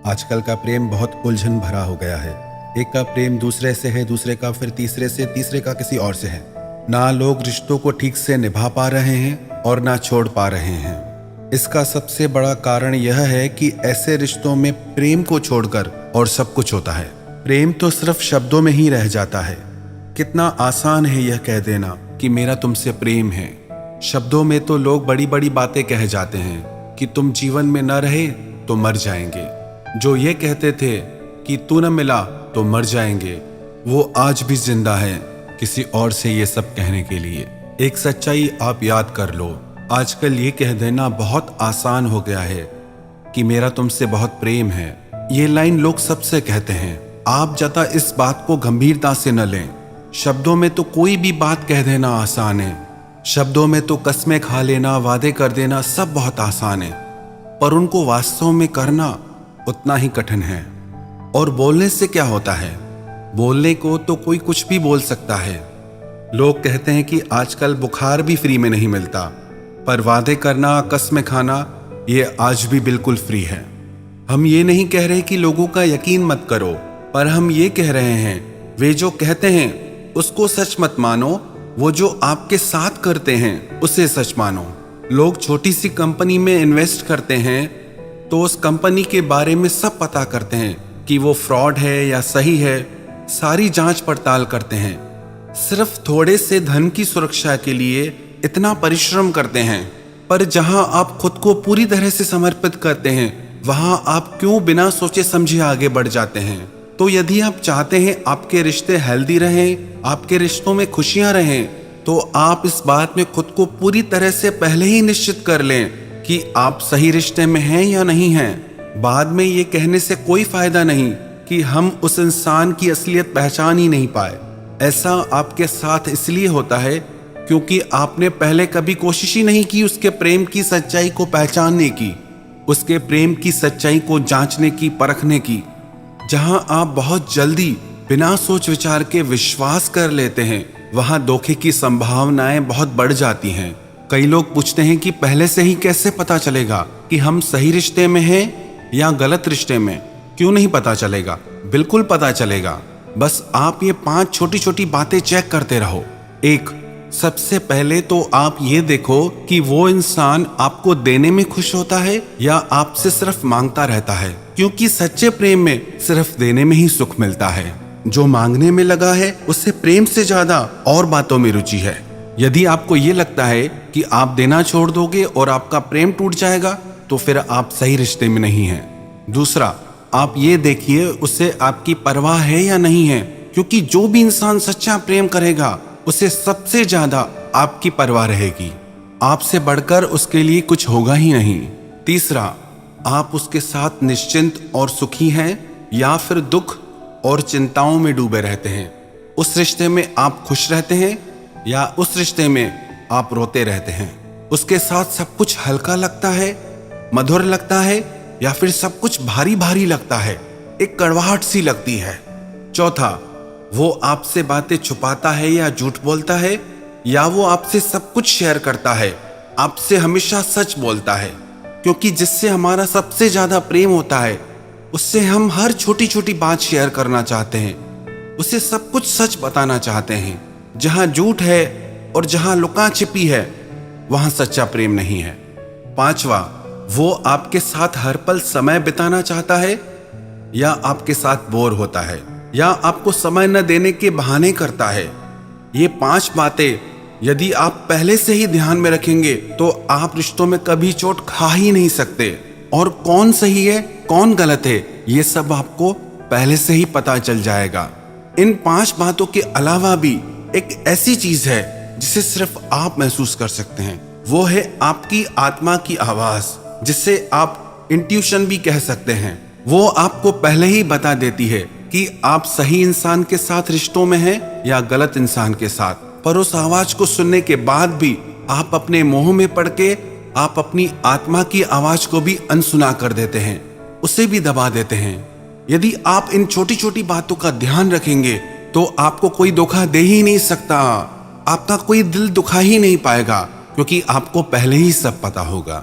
आजकल का प्रेम बहुत उलझन भरा हो गया है। एक का प्रेम दूसरे से है, दूसरे का फिर तीसरे से, तीसरे का किसी और से है। ना लोग रिश्तों को ठीक से निभा पा रहे हैं और ना छोड़ पा रहे हैं। इसका सबसे बड़ा कारण यह है कि ऐसे रिश्तों में प्रेम को छोड़कर और सब कुछ होता है। प्रेम तो सिर्फ शब्दों में ही रह जाता है। कितना आसान है यह कह देना कि मेरा तुमसे प्रेम है। शब्दों में तो लोग बड़ी बड़ी बातें कह जाते हैं कि तुम जीवन में न रहे तो मर जाएंगे। जो ये कहते थे कि तू न मिला तो मर जाएंगे, वो आज भी जिंदा है किसी और से ये सब कहने के लिए। एक सच्चाई आप याद कर लो, आजकल ये कह देना बहुत आसान हो गया है कि मेरा तुमसे बहुत प्रेम है। ये लाइन लोग सबसे कहते हैं। आप ज़्यादा इस बात को गंभीरता से न लें। शब्दों में तो कोई भी बात कह देना आसान है। शब्दों में तो कस्में खा लेना, वादे कर देना सब बहुत आसान है, पर उनको वास्तव में करना उतना ही कठिन है। और बोलने से क्या होता है? बोलने को तो कोई कुछ भी बोल सकता है। लोग कहते हैं कि आजकल बुखार भी फ्री में नहीं मिलता, पर वादे करना, कस्में खाना ये आज भी बिल्कुल फ्री है। हम ये नहीं कह रहे कि लोगों का यकीन मत करो, पर हम ये कह रहे हैं वे जो कहते हैं उसको सच मत मानो, वो जो आपके साथ करते हैं उसे सच मानो। लोग छोटी सी कंपनी में इन्वेस्ट करते हैं तो उस कंपनी के बारे में सब पता करते हैं कि वो फ्रॉड है या सही है, सारी जांच पड़ताल करते हैं। सिर्फ थोड़े से धन की सुरक्षा के लिए इतना परिश्रम करते हैं, पर जहां आप खुद को पूरी तरह से समर्पित करते हैं वहां आप क्यों बिना सोचे समझे आगे बढ़ जाते हैं। तो यदि आप चाहते हैं आपके रिश्ते हेल्दी रहें, आपके रिश्तों में खुशियां रहें, तो आप इस बात में खुद को पूरी तरह से पहले ही निश्चित कर लें कि आप सही रिश्ते में हैं या नहीं हैं। बाद में ये कहने से कोई फायदा नहीं कि हम उस इंसान की असलियत पहचान ही नहीं पाए। ऐसा आपके साथ इसलिए होता है क्योंकि आपने पहले कभी कोशिश ही नहीं की उसके प्रेम की सच्चाई को पहचानने की, उसके प्रेम की सच्चाई को जांचने की, परखने की। जहां आप बहुत जल्दी बिना सोच विचार के विश्वास कर लेते हैं, वहां धोखे की संभावनाएं बहुत बढ़ जाती हैं। कई लोग पूछते हैं कि पहले से ही कैसे पता चलेगा कि हम सही रिश्ते में हैं या गलत रिश्ते में। क्यों नहीं पता चलेगा? बिल्कुल पता चलेगा। बस आप ये 5 छोटी छोटी बातें चेक करते रहो। 1, सबसे पहले तो आप ये देखो कि वो इंसान आपको देने में खुश होता है या आपसे सिर्फ मांगता रहता है, क्योंकि सच्चे प्रेम में सिर्फ देने में ही सुख मिलता है। जो मांगने में लगा है उससे प्रेम से ज्यादा और बातों में रुचि है। यदि आपको ये लगता है कि आप देना छोड़ दोगे और आपका प्रेम टूट जाएगा, तो फिर आप सही रिश्ते में नहीं हैं। दूसरा, आप ये देखिए उसे आपकी परवाह है या नहीं है, क्योंकि जो भी इंसान सच्चा प्रेम करेगा उसे सबसे ज्यादा आपकी परवाह रहेगी। आपसे बढ़कर उसके लिए कुछ होगा ही नहीं। तीसरा, आप उसके साथ निश्चिंत और सुखी हैं या फिर दुख और चिंताओं में डूबे रहते हैं। उस रिश्ते में आप खुश रहते हैं या उस रिश्ते में आप रोते रहते हैं। उसके साथ सब कुछ हल्का लगता है, मधुर लगता है, या फिर सब कुछ भारी भारी लगता है, एक कड़वाहट सी लगती है। चौथा, वो आपसे बातें छुपाता है या झूठ बोलता है, या वो आपसे सब कुछ शेयर करता है, आपसे हमेशा सच बोलता है। क्योंकि जिससे हमारा सबसे ज्यादा प्रेम होता है उससे हम हर छोटी छोटी बात शेयर करना चाहते हैं, उसे सब कुछ सच बताना चाहते हैं। जहां झूठ है और जहां लुका छिपी है वहां सच्चा प्रेम नहीं है। 5वां, वो आपके साथ हर पल समय बिताना चाहता है या आपके साथ बोर होता है या आपको समय न देने के बहाने करता है। ये 5 बातें यदि आप पहले से ही ध्यान में रखेंगे तो आप रिश्तों में कभी चोट खा ही नहीं सकते। और कौन सही है कौन गलत है ये सब आपको पहले से ही पता चल जाएगा। इन 5 बातों के अलावा भी एक ऐसी चीज है जिसे सिर्फ आप महसूस कर सकते हैं। वो है आपकी आत्मा की आवाज, जिसे आप इंट्यूशन भी कह सकते हैं। वो आपको पहले ही बता देती है कि आप सही इंसान के साथ रिश्तों में हैं या गलत इंसान के साथ। पर उस आवाज को सुनने के बाद भी आप अपने मोह में पड़ के आप अपनी आत्मा की आवाज को भी अनसुना कर देते हैं, उसे भी दबा देते हैं। यदि आप इन छोटी छोटी बातों का ध्यान रखेंगे तो आपको कोई धोखा दे ही नहीं सकता, आपका कोई दिल दुखा ही नहीं पाएगा, क्योंकि आपको पहले ही सब पता होगा।